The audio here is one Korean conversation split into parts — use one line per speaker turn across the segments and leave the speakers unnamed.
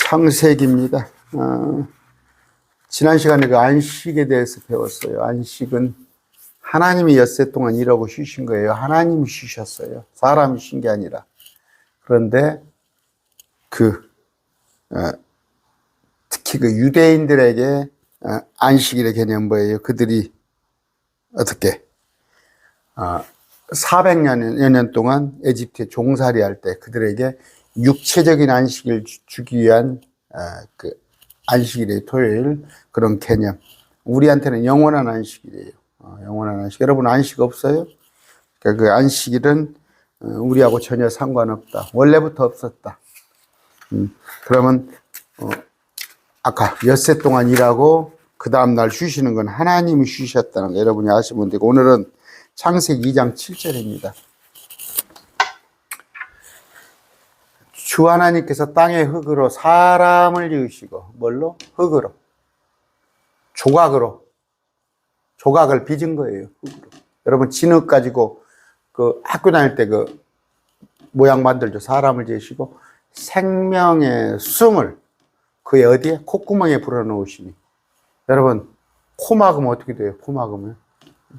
창세기입니다. 지난 시간에 그 안식에 대해서 배웠어요. 안식은 하나님이 엿새 동안 일하고 쉬신 거예요. 하나님이 쉬셨어요. 사람이 쉰 게 아니라. 그런데 특히 그 유대인들에게 안식일의 개념 뭐예요? 그들이 어떻게 400여 년 동안 에집트에 종살이 할 때 그들에게 육체적인 안식을 주기 위한 그 안식일의 토요일 그런 개념. 우리한테는 영원한 안식일이에요. 영원한 안식. 여러분 안식 없어요? 그러니까 그 안식일은 우리하고 전혀 상관없다. 원래부터 없었다. 그러면 아까 엿새 동안 일하고 그 다음날 쉬시는 건 하나님이 쉬셨다는 거 여러분이 아시면 되고, 오늘은 창세기 2장 7절입니다. 주 하나님께서 땅의 흙으로 사람을 지으시고, 뭘로? 흙으로. 조각을 빚은 거예요. 흙으로. 여러분 진흙 가지고 그 학교 다닐 때 그 모양 만들죠. 사람을 지으시고 생명의 숨을 그의 어디에? 콧구멍에 불어넣으시니. 여러분 코 막으면 어떻게 돼요? 코 막으면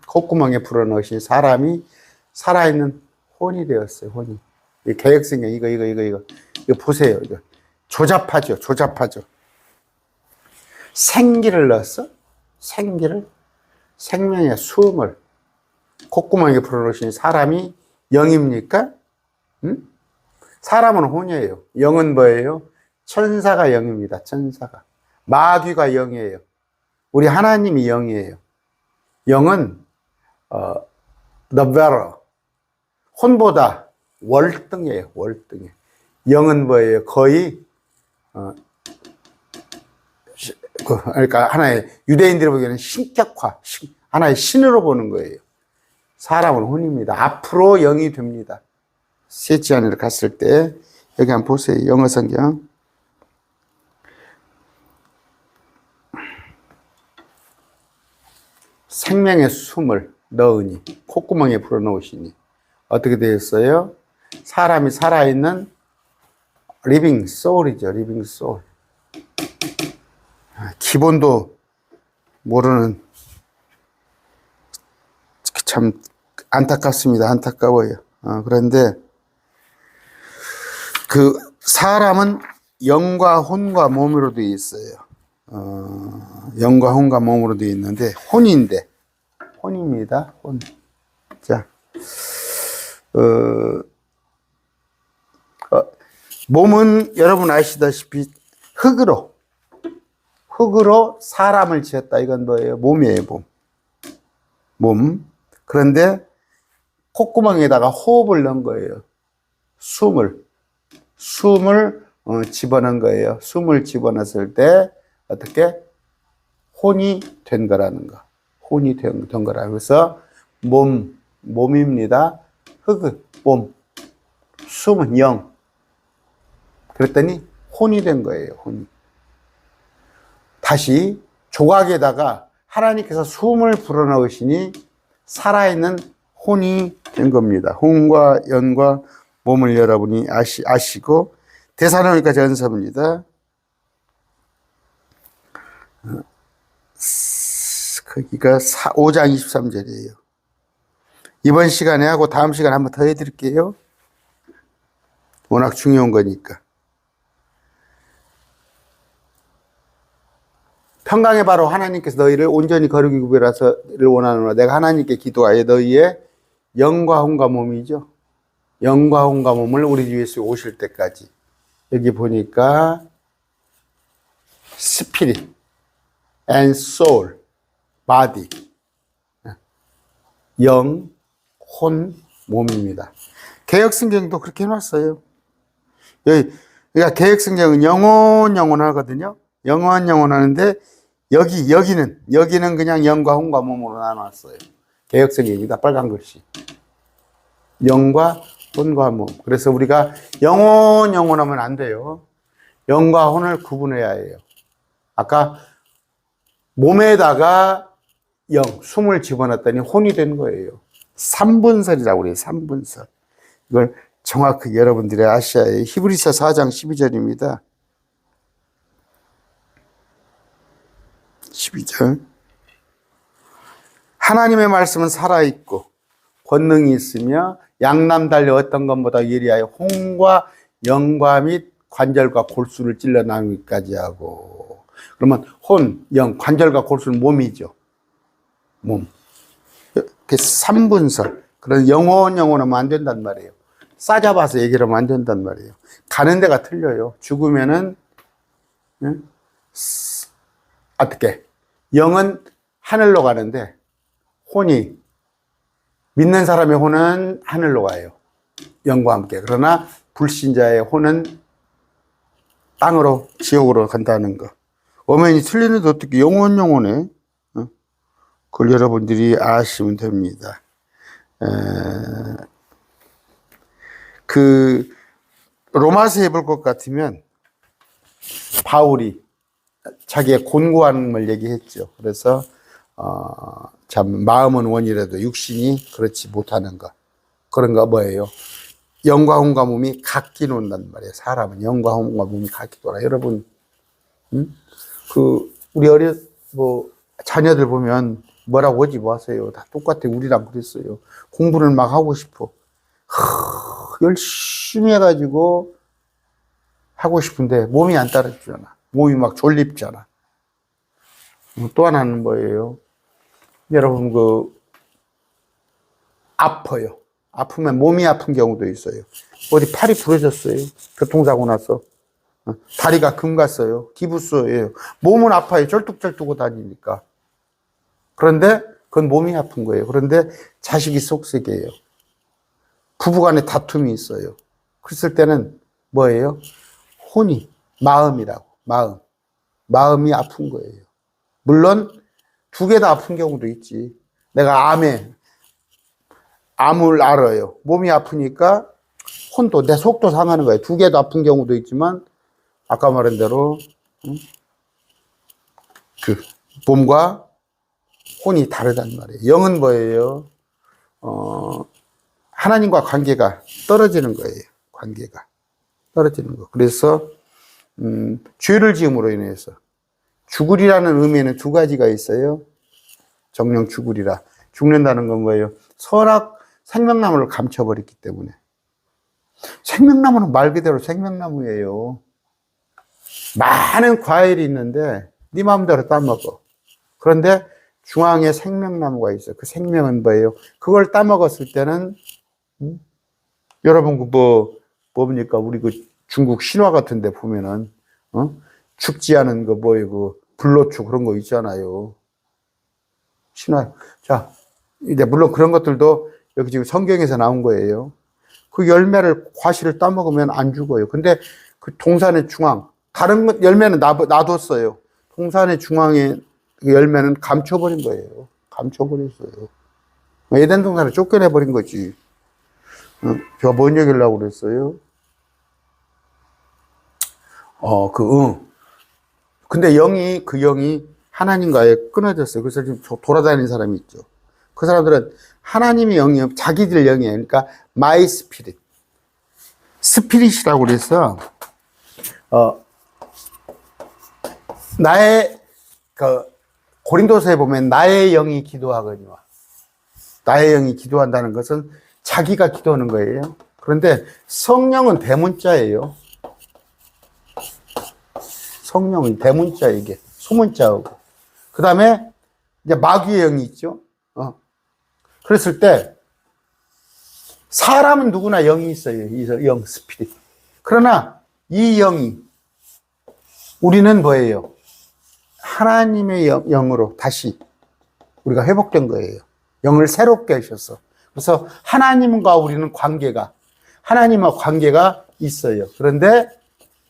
콧구멍에 불어넣으신 사람이 살아있는 혼이 되었어요. 혼이. 이 개혁성경 이거 보세요. 이거 조잡하죠. 생기를 넣었어? 생명의 숨을 콧구멍에 불어넣으신 사람이 영입니까? 사람은 혼이에요. 영은 뭐예요? 천사가 영입니다. 천사가. 마귀가 영이에요. 우리 하나님이 영이에요. 영은 the better. 혼보다 월등해요. 월등해. 영은 뭐예요? 거의 그러니까 하나의 유대인들이 보기에는 신격화, 하나의 신으로 보는 거예요. 사람은 혼입니다. 앞으로 영이 됩니다. 셋째 안으로 갔을 때 여기 한번 보세요. 영어 성경. 생명의 숨을 넣으니 콧구멍에 불어넣으시니 어떻게 되었어요? 사람이 살아있는 리빙 소울이죠. 리빙 소울. 기본도 모르는, 참 안타깝습니다. 안타까워요. 그런데 그 사람은 영과 혼과 몸으로 되어 있어요. 영과 혼과 몸으로 되어 있는데 혼입니다. 혼. 자, 몸은 여러분 아시다시피 흙으로 사람을 지었다. 이건 뭐예요? 몸이에요. 몸. 그런데 콧구멍에다가 호흡을 넣은 거예요. 숨을 집어넣은 거예요. 숨을 집어넣었을 때 어떻게? 혼이 된 거라는 거. 혼이 된 거라. 그래서 몸입니다. 몸. 숨은 영. 그랬더니 혼이 된 거예요. 혼이. 다시 조각에다가 하나님께서 숨을 불어넣으시니 살아있는 혼이 된 겁니다. 혼과 영과 몸을 여러분이 아시고, 데살로니가 전서입니다. 거기가 5장 23절이에요. 이번 시간에 하고 다음 시간에 한번 더 해드릴게요. 워낙 중요한 거니까. 평강의 바로 하나님께서 너희를 온전히 거룩히 구별하기를 원하노라. 내가 하나님께 기도하여 너희의 영과 혼과 몸이죠. 영과 혼과 몸을 우리 주 예수 오실 때까지. 여기 보니까 spirit and soul, body. 영, 혼, 몸입니다. 개역성경도 그렇게 해놨어요. 그러니까 개역성경은 영혼하거든요. 영혼하는데 여기는 그냥 영과 혼과 몸으로 나눠놨어요. 개역성경입니다. 빨간 글씨. 영과 혼과 몸. 그래서 우리가 영혼하면 안 돼요. 영과 혼을 구분해야 해요. 아까 몸에다가 숨을 집어넣었더니 혼이 된 거예요. 3분설이라고 그래요. 3분설. 이걸 정확히 여러분들이 아셔야 해요. 히브리서 4장 12절입니다. 12절. 하나님의 말씀은 살아있고 권능이 있으며 양남 달려 어떤 것보다 예리하여 혼과 영과 및 관절과 골수를 찔러 나누기까지 하고. 그러면 혼, 영, 관절과 골수는 몸이죠. 몸. 그 3분설. 그런 영혼하면 안 된단 말이에요. 싸잡아서 얘기를 하면 안 된단 말이에요. 가는 데가 틀려요. 죽으면은 어떻게? 영은 하늘로 가는데 혼이, 믿는 사람의 혼은 하늘로 가요. 영과 함께. 그러나 불신자의 혼은 땅으로, 지옥으로 간다는 거. 어머니 틀리는데 어떻게 영혼에? 그걸 여러분들이 아시면 됩니다. 그 로마서에 볼 것 같으면 바울이 자기의 곤고함을 얘기했죠. 그래서 참 마음은 원이라도 육신이 그렇지 못하는 것. 그런 거 뭐예요? 영과 혼과 몸이 각기 논단 말이에요. 사람은 영과 혼과 몸이 각기 놀아. 여러분, 우리 자녀들 보면 뭐라고 하지 마세요. 다 똑같아. 우리랑 그랬어요. 공부를 막 하고 싶어. 열심히 해가지고 하고 싶은데 몸이 안 따라주잖아. 몸이 막 졸립잖아. 또 하나는 뭐예요? 여러분, 아파요. 아프면 몸이 아픈 경우도 있어요. 어디 팔이 부러졌어요. 교통사고 나서. 다리가 금 갔어요. 기부스예요. 몸은 아파요. 쩔뚝쩔뚝고 다니니까. 그런데 그건 몸이 아픈 거예요. 그런데 자식이 속색이에요. 부부간에 다툼이 있어요. 그랬을 때는 뭐예요? 혼이, 마음이라고. 마음이 아픈 거예요. 물론 두 개 다 아픈 경우도 있지. 내가 암을 알아요. 몸이 아프니까 혼도, 내 속도 상하는 거예요. 두 개 다 아픈 경우도 있지만 아까 말한 대로 몸과 혼이 다르단 말이에요. 영은 뭐예요? 하나님과 관계가 떨어지는 거예요. 관계가 떨어지는 거. 그래서 죄를 지음으로 인해서 죽으리라는 의미에는 두 가지가 있어요. 정령 죽으리라. 죽는다는 건 뭐예요? 생명나무를 감춰버렸기 때문에. 생명나무는 말 그대로 생명나무예요. 많은 과일이 있는데 네 마음대로 따먹어. 그런데 중앙에 생명나무가 있어요. 그 생명은 뭐예요? 그걸 따먹었을 때는 여러분 뭡니까? 우리 중국 신화 같은 데 보면은 죽지 않은 불로초 그런 거 있잖아요. 신화. 자, 이제 물론 그런 것들도 여기 지금 성경에서 나온 거예요. 그 과실을 따먹으면 안 죽어요. 근데 그 동산의 중앙, 다른 열매는 놔뒀어요. 동산의 중앙에 그 열매는 감춰버린 거예요. 감춰버렸어요. 에덴 동산을 쫓겨내버린 거지. 제가 뭔 얘기를 하려고 그랬어요? 근데 그 영이 하나님과의 끊어졌어요. 그래서 지금 돌아다니는 사람이 있죠. 그 사람들은 하나님의 영이 자기들 영이에요. 그러니까 my spirit. 스피릿이라고 그래서 나의 고린도서에 보면 나의 영이 기도하거니와. 나의 영이 기도한다는 것은 자기가 기도하는 거예요. 그런데 성령은 대문자예요. 성령은 대문자, 이게 소문자고. 그 다음에 이제 마귀의 영이 있죠. 그랬을 때 사람은 누구나 영이 있어요. 이 영, 스피릿. 그러나 이 영이 우리는 뭐예요? 하나님의 영으로 다시 우리가 회복된 거예요. 영을 새롭게 하셔서. 그래서 하나님과 우리는 하나님과 관계가 있어요. 그런데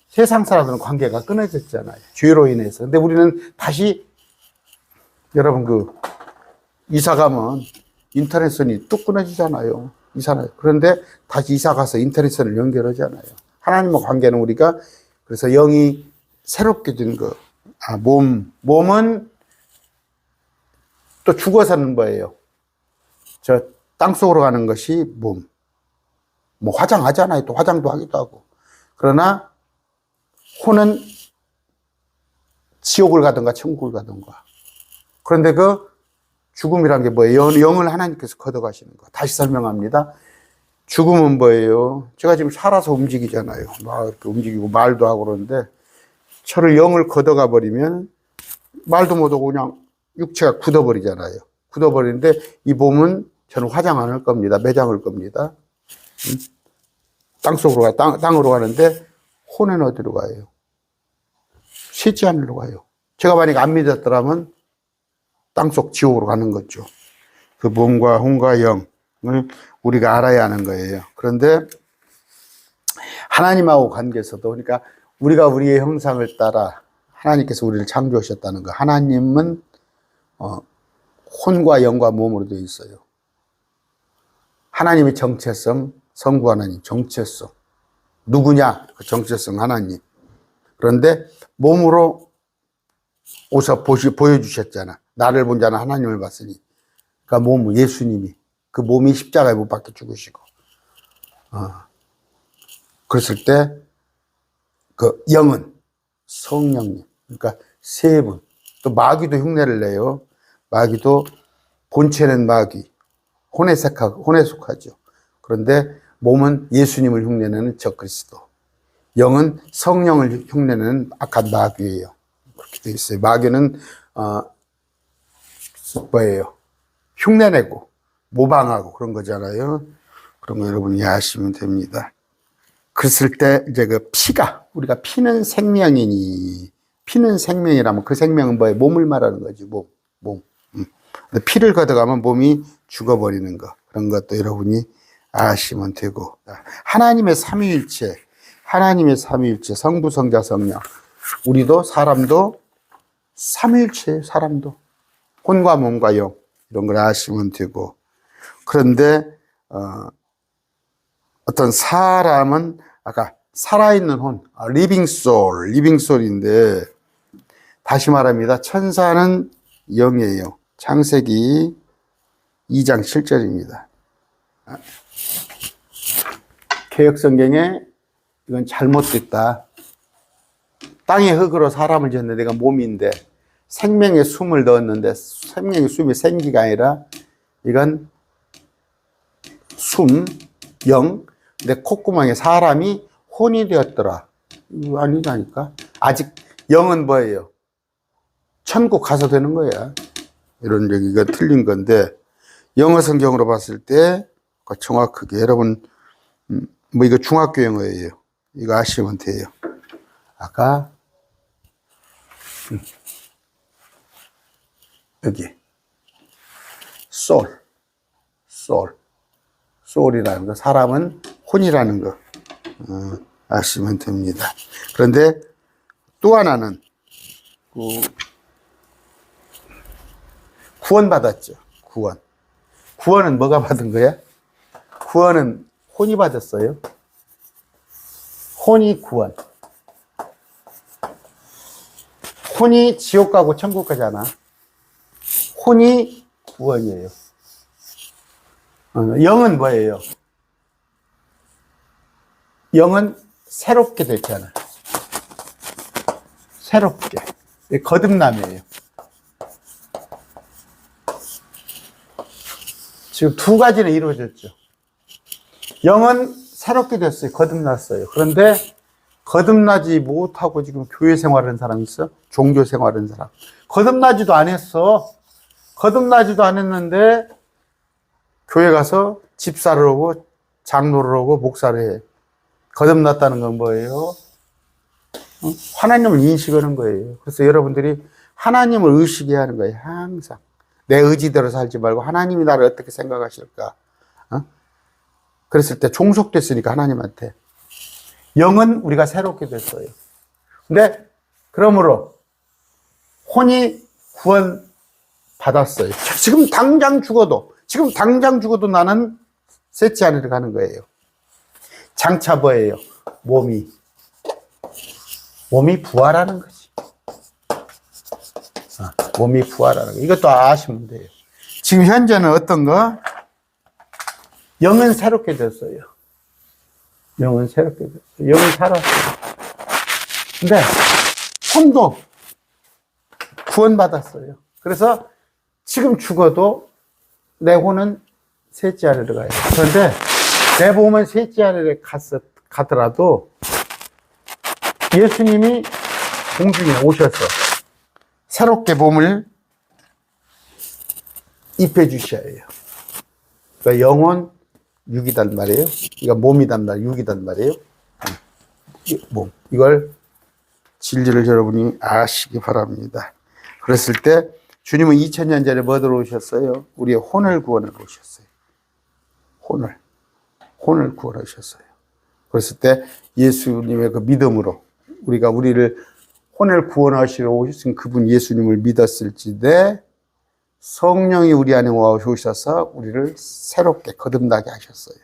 세상 사람들은 관계가 끊어졌잖아요. 죄로 인해서. 근데 우리는 다시, 여러분 이사 가면 인터넷선이 뚝 끊어지잖아요. 그런데 다시 이사 가서 인터넷선을 연결하잖아요. 하나님과 관계는 우리가, 그래서 영이 새롭게 된 거. 몸은 또 죽어서는 뭐예요? 땅속으로 가는 것이 몸. 화장하잖아요. 또 화장도 하기도 하고. 그러나 혼은 지옥을 가든가 천국을 가든가. 그런데 그 죽음이란 게 뭐예요? 영을 하나님께서 걷어가시는 거. 다시 설명합니다. 죽음은 뭐예요? 제가 지금 살아서 움직이잖아요. 막 이렇게 움직이고 말도 하고 그러는데 저를 영을 걷어가 버리면 말도 못하고 그냥 육체가 굳어버리잖아요. 굳어버리는데 이 몸은 저는 화장 안 할 겁니다. 매장할 겁니다. 땅속으로 땅으로 가는데 혼은 어디로 가요? 셋째 하늘로 가요. 제가 만약에 안 믿었더라면 땅속 지옥으로 가는 거죠. 그 몸과 혼과 영을 우리가 알아야 하는 거예요. 그런데 하나님하고 관계에서도 그러니까 우리가 우리의 형상을 따라 하나님께서 우리를 창조하셨다는 거. 하나님은 혼과 영과 몸으로 되어 있어요. 하나님의 정체성, 성부 하나님 정체성. 누구냐? 그 정체성 하나님. 그런데 몸으로 오셔 보여주셨잖아. 나를 본 자는 하나님을 봤으니. 그러니까 몸, 예수님이. 그 몸이 십자가에 못 박혀 죽으시고. 그랬을 때, 그 영은 성령님. 그러니까 세 분. 또 마귀도 흉내를 내요. 마귀도 본체는 마귀. 혼에 속하죠. 그런데 몸은 예수님을 흉내내는 적그리스도. 영은 성령을 흉내내는 악한 마귀예요. 그렇게 되어 있어요. 마귀는 뭐예요? 흉내내고 모방하고 그런 거잖아요. 그런 거 여러분이 아시면 됩니다. 그랬을 때 이제 그 피가 우리가 피는 생명이니 피는 생명이라면 그 생명은 뭐예요? 몸을 말하는 거지. 몸. 근데 피를 걷어가면 몸이 죽어버리는 거. 그런 것도 여러분이 아시면 되고. 하나님의 삼위일체, 성부, 성자, 성령. 우리도 사람도 삼위일체예요. 사람도 혼과 몸과 영 이런 걸 아시면 되고. 그런데 어떤 사람은 아까 살아있는 혼, 리빙 소울인데 다시 말합니다. 천사는 영이에요. 창세기 2장 7절입니다. 개역성경에 이건 잘못됐다. 땅의 흙으로 사람을 지었는데 내가 몸인데 생명의 숨을 넣었는데 생명의 숨이 생기가 아니라 이건 숨, 영. 근데 콧구멍에 사람이 혼이 되었더라. 이거 아니라니까. 아직 영은 뭐예요? 천국 가서 되는 거야. 이런 얘기가 틀린 건데 영어 성경으로 봤을 때 정확하게 여러분 뭐 이거 중학교 영어예요. 이거 아시면 돼요. 아까 여기 soul이라는 거, 사람은 혼이라는 거 아시면 됩니다. 그런데 또 하나는 구원받았죠. 구원은 뭐가 받은 거야? 구원은 혼이 받았어요. 혼이 구원. 혼이 지옥 가고 천국 가잖아. 혼이 구원이에요. 영은 뭐예요? 영은 새롭게 됐잖아. 새롭게. 거듭남이에요. 지금 두 가지는 이루어졌죠. 영은 새롭게 됐어요. 거듭났어요. 그런데 거듭나지 못하고 지금 교회 생활하는 사람 있어? 종교 생활하는 사람. 거듭나지도 안 했어. 거듭나지도 안 했는데 교회 가서 집사를 하고 장로를 하고 목사를 해. 거듭났다는 건 뭐예요? 하나님을 인식하는 거예요. 그래서 여러분들이 하나님을 의식해야 하는 거예요. 항상. 내 의지대로 살지 말고 하나님이 나를 어떻게 생각하실까? 그랬을 때 종속됐으니까 하나님한테. 영은 우리가 새롭게 됐어요. 근데 그러므로 혼이 구원 받았어요. 지금 당장 죽어도 나는 셋째 하늘에 가는 거예요. 장차 뭐예요? 몸이 부활하는 거지. 몸이 부활하는 거. 이것도 아시면 돼요. 지금 현재는 어떤 거? 영은 새롭게 됐어요. 영은 새롭게 됐어요. 영은 살았어요. 근데 혼도 구원받았어요. 그래서 지금 죽어도 내 혼은 셋째 하늘에 가요. 그런데 내 몸은 셋째 하늘에 가더라도 예수님이 공중에 오셔서 새롭게 몸을 입혀 주셔야 해요. 그러니까 영혼, 육이단 말이에요. 이거 몸이단 말이에요. 육이단 말이에요. 몸. 이걸 진리를 여러분이 아시기 바랍니다. 그랬을 때 주님은 2000년 전에 뭐 들어오셨어요? 우리의 혼을 구원하러 오셨어요. 혼을 구원하셨어요. 그랬을 때 예수님의 그 믿음으로 우리를 혼을 구원하시러 오신 그분 예수님을 믿었을지대 성령이 우리 안에 와 오셔서 우리를 새롭게 거듭나게 하셨어요.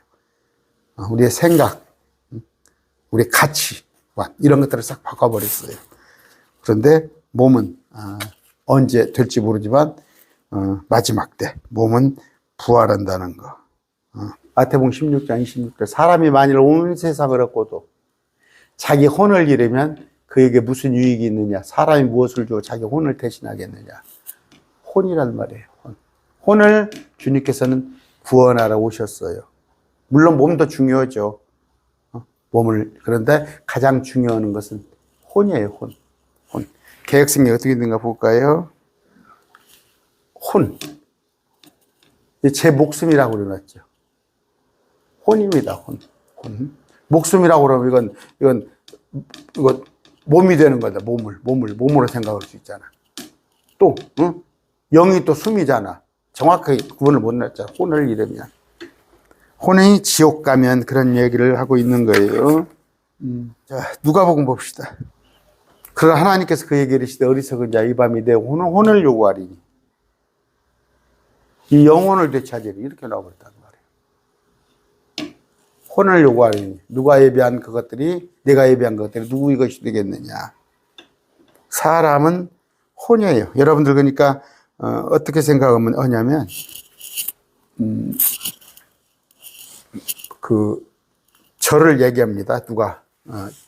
우리의 생각, 우리의 가치관 이런 것들을 싹 바꿔버렸어요. 그런데 몸은 언제 될지 모르지만 마지막 때 몸은 부활한다는 거. 마태복음 16장 26절 사람이 만일 온 세상을 얻고도 자기 혼을 잃으면 그에게 무슨 유익이 있느냐. 사람이 무엇을 주고 자기 혼을 대신하겠느냐. 혼이란 말이에요. 혼을 주님께서는 구원하러 오셨어요. 물론 몸도 중요하죠. 그런데 가장 중요한 것은 혼이에요. 혼. 개혁성경이 어떻게 되는가 볼까요? 혼. 제 목숨이라고 그려놨죠. 혼입니다. 혼. 목숨이라고 그러면 이건 몸이 되는 거다. 몸으로 생각할 수 있잖아. 또, 영이 또 숨이잖아. 정확하게 구분을 못 냈잖아. 혼을 잃으면. 혼이 지옥 가면 그런 얘기를 하고 있는 거예요. 자, 누가복음 봅시다. 그러나 하나님께서 그에게 이르시되 어리석은 자 이 밤이 내 혼을 요구하리니 이 영혼을 되찾으리 이렇게 나와버렸단 말이에요. 혼을 요구하리니 누가 예비한 그것들이 내가 예비한 것들이 누구 이것이 되겠느냐. 사람은 혼이에요. 여러분들 그러니까 어떻게 생각하면 하냐면 저를 얘기합니다. 누가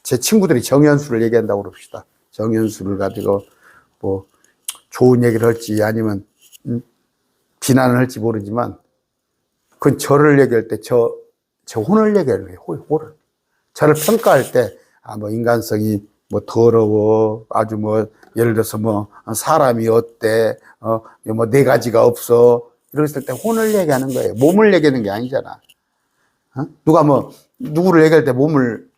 제 친구들이 정연수를 얘기한다고 그럽시다. 정연수를 가지고 뭐 좋은 얘기를 할지 아니면 비난을 할지 모르지만 그건 저를 얘기할 때 저 혼을 얘기하는 거예요. 혼을. 저를 평가할 때 뭐 인간성이 뭐 더러워 아주 뭐 예를 들어서 뭐 사람이 어때 뭐 네 가지가 없어 이랬을 때 혼을 얘기하는 거예요. 몸을 얘기하는 게 아니잖아. 누가 뭐 누구를 얘기할 때 몸을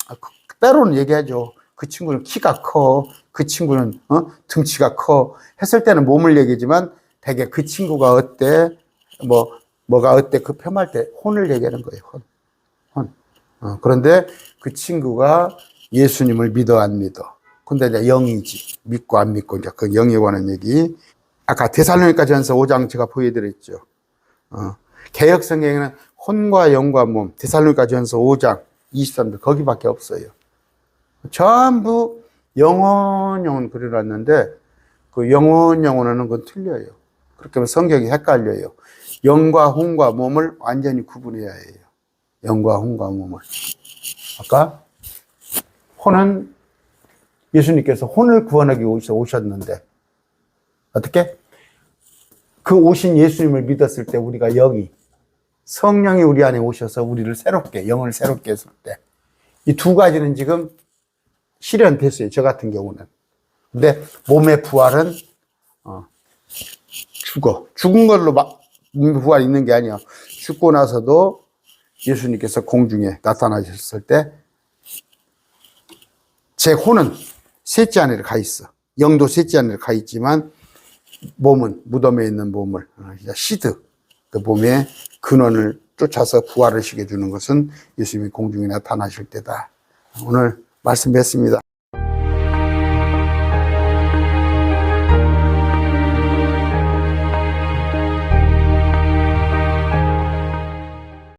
때로는 얘기하죠. 그 친구는 키가 커, 그 친구는 등치가 커 했을 때는 몸을 얘기지만 되게 그 친구가 어때 뭐가 어때 그 폄할 때 혼을 얘기하는 거예요. 혼. 그런데 그 친구가 예수님을 믿어 안 믿어. 근데 이제 영이지 믿고 안 믿고 이제 그 영에 관한 얘기. 아까 데살로니가전서 5장 제가 보여드렸죠. 개역 성경에는 혼과 영과 몸, 데살로니가전서 5장 23절 거기밖에 없어요. 전부 영혼 그려놨는데 그 영혼하는 건 틀려요. 그렇게 하면 성경이 헷갈려요. 영과 혼과 몸을 완전히 구분해야 해요. 영과 혼과 몸을. 아까 혼은 예수님께서 혼을 구원하기 오셨는데 어떻게? 그 오신 예수님을 믿었을 때 우리가 성령이 우리 안에 오셔서 우리를 영을 새롭게 했을 때 이 두 가지는 지금 실현됐어요. 저 같은 경우는. 근데 몸의 부활은 죽은 걸로 부활이 있는 게 아니야. 죽고 나서도 예수님께서 공중에 나타나셨을 때 제 혼은 셋째 하늘에 가 있어. 영도 셋째 하늘에 가 있지만 몸은 무덤에 있는 몸을 시드 그 몸의 근원을 쫓아서 부활을 시켜주는 것은 예수님이 공중에 나타나실 때다. 오늘 말씀 뵙습니다.